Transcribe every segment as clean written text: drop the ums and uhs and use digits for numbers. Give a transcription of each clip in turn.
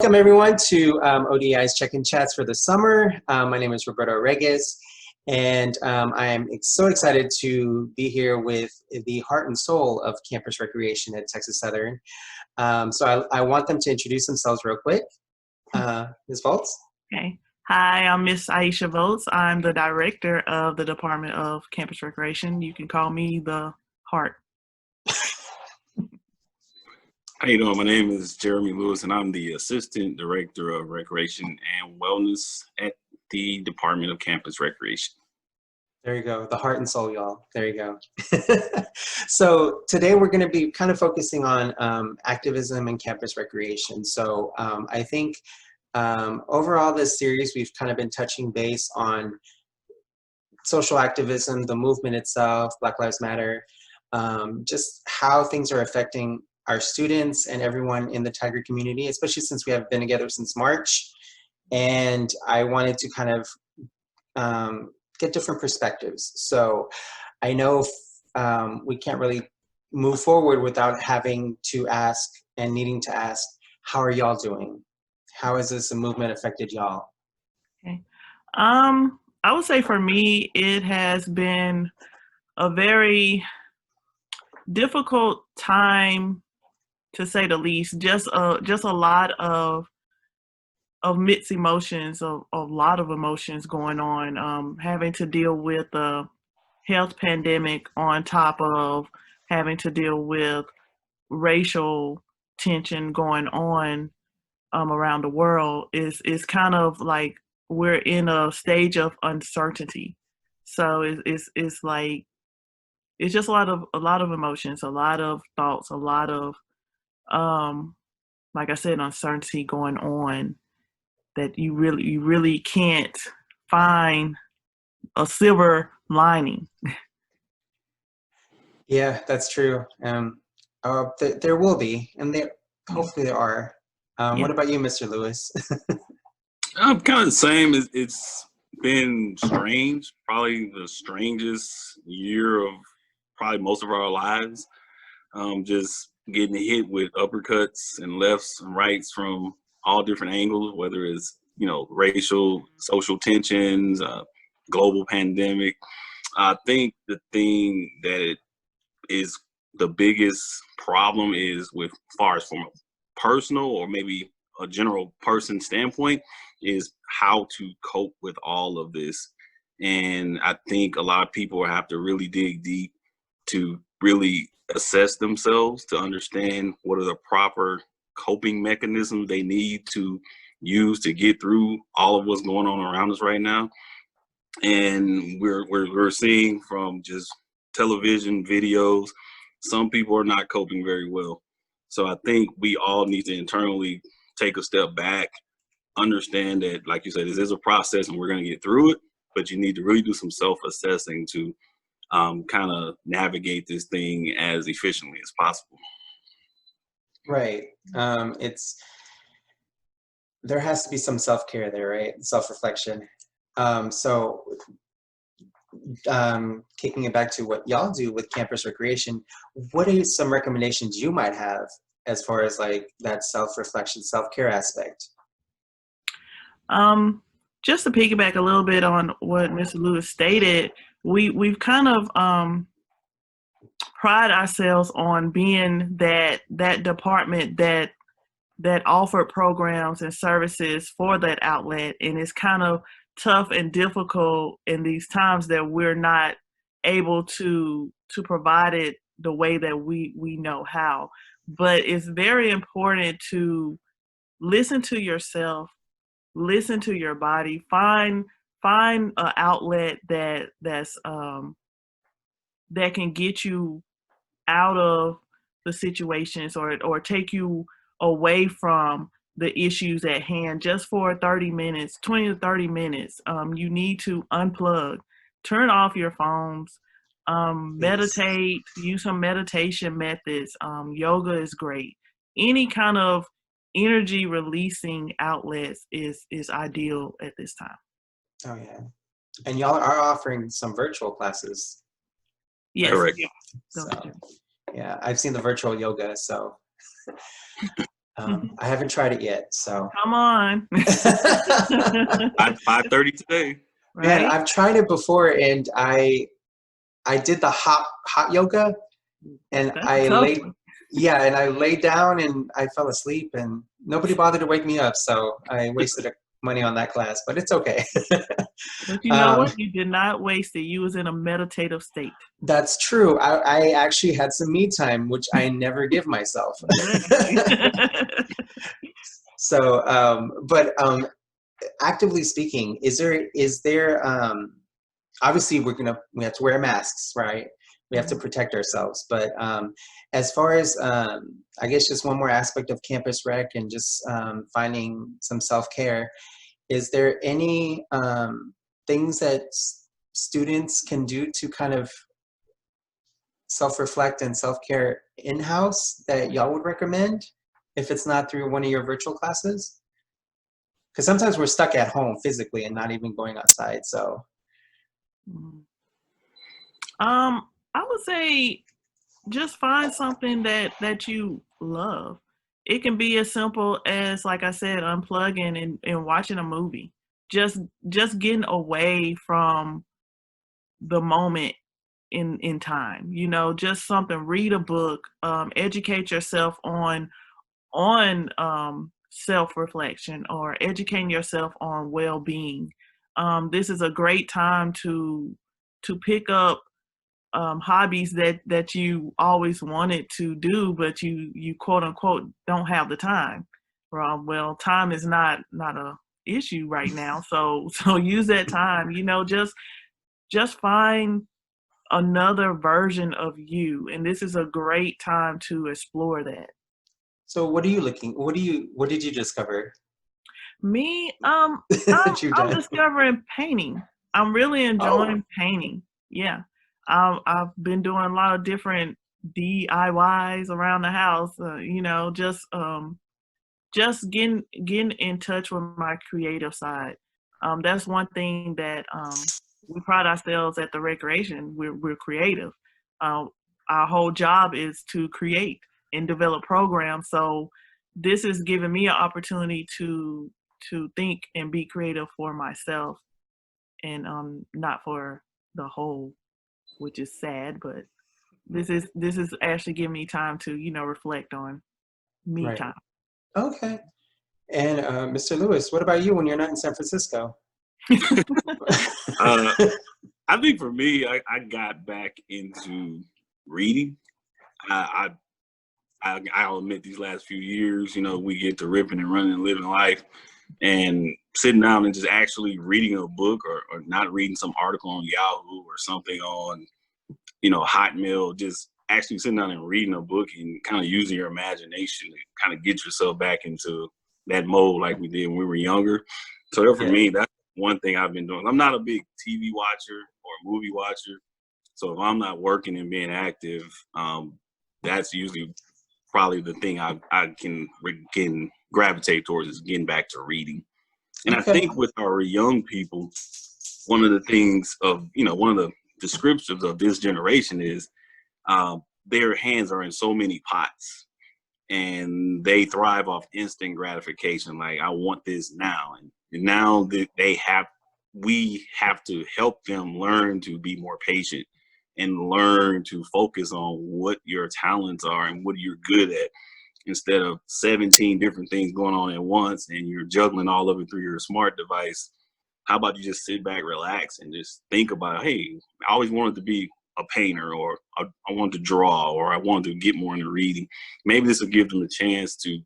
Welcome everyone to ODI's Check-in Chats for the summer. My name is Roberto Reges, and I am so excited to be here with the heart and soul of campus recreation at Texas Southern. So I want them to introduce themselves real quick. Ms. Voltz? Okay. Hi, I'm Miss Iisha Voltz. I'm the director of the Department of Campus Recreation. You can call me the heart. How you doing? My name is Jeremy Lewis, and I'm the Assistant Director of Recreation and Wellness at the Department of Campus Recreation. There you go, the heart and soul, y'all. There you go. So today we're going to be kind of focusing on activism and campus recreation. So I think overall this series, we've kind of been touching base on social activism, the movement itself, Black Lives Matter, just how things are affecting our students and everyone in the Tiger community, especially since we have been together since March. And I wanted to kind of get different perspectives. So I know we can't really move forward without having to ask and needing to ask, how are y'all doing? How has this movement affected y'all? Okay. I would say for me, it has been a very difficult time, to say the least. Just a lot of mixed emotions, a lot of emotions going on, having to deal with the health pandemic on top of having to deal with racial tension going on around the world is kind of like we're in a stage of uncertainty. So it's like it's just a lot of emotions, a lot of thoughts, a lot of like I said, uncertainty going on that you really can't find a silver lining. Yeah, that's true. There will be, and hopefully there are. Yeah. What about you, Mr. Lewis? I'm kind of the same. It's been strange, probably the strangest year of probably most of our lives. Just getting hit with uppercuts and lefts and rights from all different angles, whether it's, racial, social tensions, global pandemic. I think the thing that is the biggest problem is with far as from a personal or maybe a general person standpoint is how to cope with all of this. And I think a lot of people have to really dig deep to really assess themselves, to understand what are the proper coping mechanisms they need to use to get through all of what's going on around us right now. And we're seeing from just television videos, some people are not coping very well. So I think we all need to internally take a step back, understand that, like you said, this is a process and we're going to get through it, but you need to really do some self-assessing to kind of navigate this thing as efficiently as possible. Right. There has to be some self-care there, right? Self-reflection. So taking it back to what y'all do with campus recreation, what are some recommendations you might have as far as like that self-reflection, self-care aspect? Just to piggyback a little bit on what Mr. Lewis stated, we've kind of pride ourselves on being that department that offered programs and services for that outlet, and it's kind of tough and difficult in these times that we're not able to provide it the way that we know how. But it's very important to listen to yourself, listen to your body, find an outlet that can get you out of the situations or take you away from the issues at hand just for 30 minutes, 20 to 30 minutes. You need to unplug, turn off your phones, meditate, use some meditation methods. Yoga is great. Any kind of energy releasing outlets is ideal at this time. Oh yeah. And y'all are offering some virtual classes. Yes. Correct. So, yeah, I've seen the virtual yoga, so I haven't tried it yet, so. Come on. At 5:30 today. Man, Right? I've tried it before, and I did the hot yoga, and That's a tough one. and I laid down and I fell asleep, and nobody bothered to wake me up, so I wasted money on that class, but it's okay. But you know what? You did not waste it. You was in a meditative state. That's true. I actually had some me time, which I never give myself. So, actively speaking, is there obviously we have to wear masks, right? We have to protect ourselves. But as far as, I guess just one more aspect of campus rec and just finding some self-care, is there any things that students can do to kind of self-reflect and self-care in-house that y'all would recommend if it's not through one of your virtual classes? Because sometimes we're stuck at home physically and not even going outside, so. I would say just find something that you love. It can be as simple as, like I said, unplugging and watching a movie. Just getting away from the moment in time. You know, just something. Read a book. Educate yourself on self-reflection, or educating yourself on well-being. This is a great time to pick up hobbies that you always wanted to do, but you quote unquote don't have the time. Well, time is not a issue right now, so use that time. You know, just find another version of you, and this is a great time to explore that. So what did you discover? Me, That you've I'm done? discovering painting. I'm really enjoying painting. Yeah. I've been doing a lot of different DIYs around the house, you know, just getting in touch with my creative side. That's one thing that we pride ourselves at the recreation. We're creative. Our whole job is to create and develop programs. So this is giving me an opportunity to think and be creative for myself, and not for the whole, which is sad, but this is actually giving me time to, you know, reflect on me Right. time. Okay. And Mr. Lewis, what about you when you're not in San Francisco? I think for me, I got back into reading. I'll admit these last few years, you know, we get to ripping and running and living life, and sitting down and just actually reading a book, or not reading some article on Yahoo or something on, you know, Hotmail, just actually sitting down and reading a book and kind of using your imagination to kind of get yourself back into that mode like we did when we were younger. So for me, that's one thing I've been doing. I'm not a big TV watcher or movie watcher. So if I'm not working and being active, that's usually probably the thing I can gravitate towards, is getting back to reading. And I think with our young people, one of the things of, you know, one of the descriptions of this generation is their hands are in so many pots, and they thrive off instant gratification. Like, I want this now. And now that we have to help them learn to be more patient and learn to focus on what your talents are and what you're good at, instead of 17 different things going on at once and you're juggling all of it through your smart device. How about you just sit back, relax, and just think about, hey, I always wanted to be a painter, or I wanted to draw, or I wanted to get more into reading. Maybe this will give them a chance to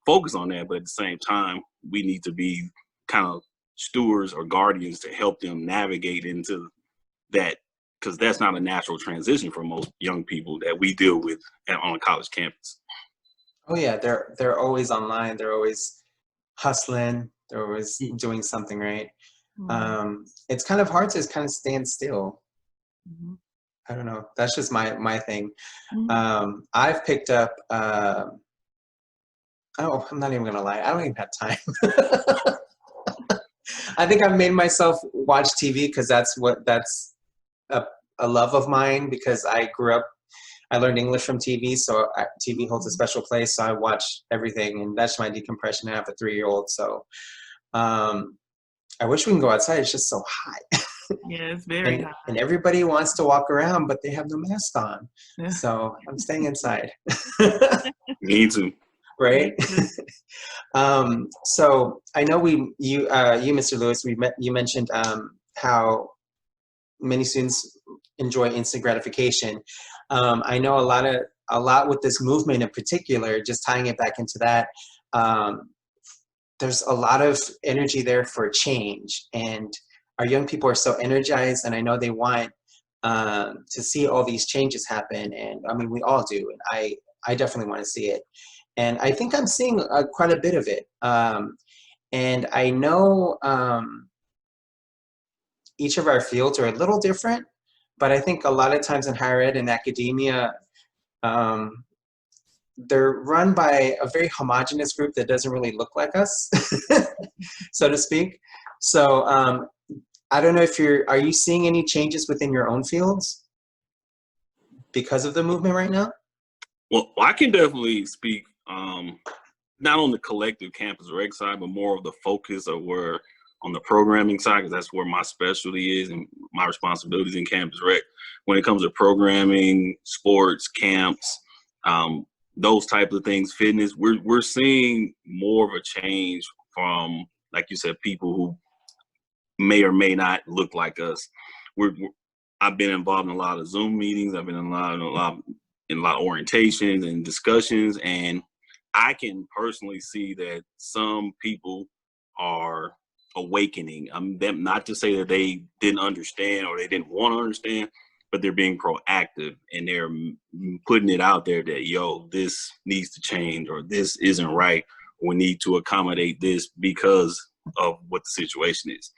focus on that, but at the same time, we need to be kind of stewards or guardians to help them navigate into that, because that's not a natural transition for most young people that we deal with on a college campus. Oh yeah, they're always online. They're always hustling. They're always doing something, right? It's kind of hard to kind of stand still. I don't know. That's just my thing. I've picked up. I'm not even gonna lie. I don't even have time. I think I've made myself watch TV because that's a love of mine, because I grew up I learned English from TV, so TV holds a special place. So I watch everything, and that's my decompression. I have a 3-year-old, so I wish we can go outside. It's just so hot. Yeah, it's very and, hot. and everybody wants to walk around, but they have no mask on. Yeah. So I'm staying inside. Me too. Right? So I know you, Mr. Lewis, you mentioned how many students enjoy instant gratification. I know a lot with this movement in particular, just tying it back into that, there's a lot of energy there for change, and our young people are so energized, and I know they want to see all these changes happen, and I mean, we all do, and I definitely want to see it. And I think I'm seeing quite a bit of it. And I know each of our fields are a little different, but I think a lot of times in higher ed and academia, they're run by a very homogenous group that doesn't really look like us, so to speak. So I don't know if are you seeing any changes within your own fields because of the movement right now? Well, I can definitely speak not on the collective campus rec side, but more of the focus of where on the programming side, because that's where my specialty is and my responsibilities in campus rec. When it comes to programming, sports, camps, those types of things, fitness, we're seeing more of a change from, like you said, people who may or may not look like us. I've been involved in a lot of Zoom meetings. I've been in a lot of orientations and discussions, and I can personally see that some people are awakening. Them, not to say that they didn't understand or they didn't want to understand, but they're being proactive and they're putting it out there that, yo, this needs to change, or this isn't right. We need to accommodate this because of what the situation is.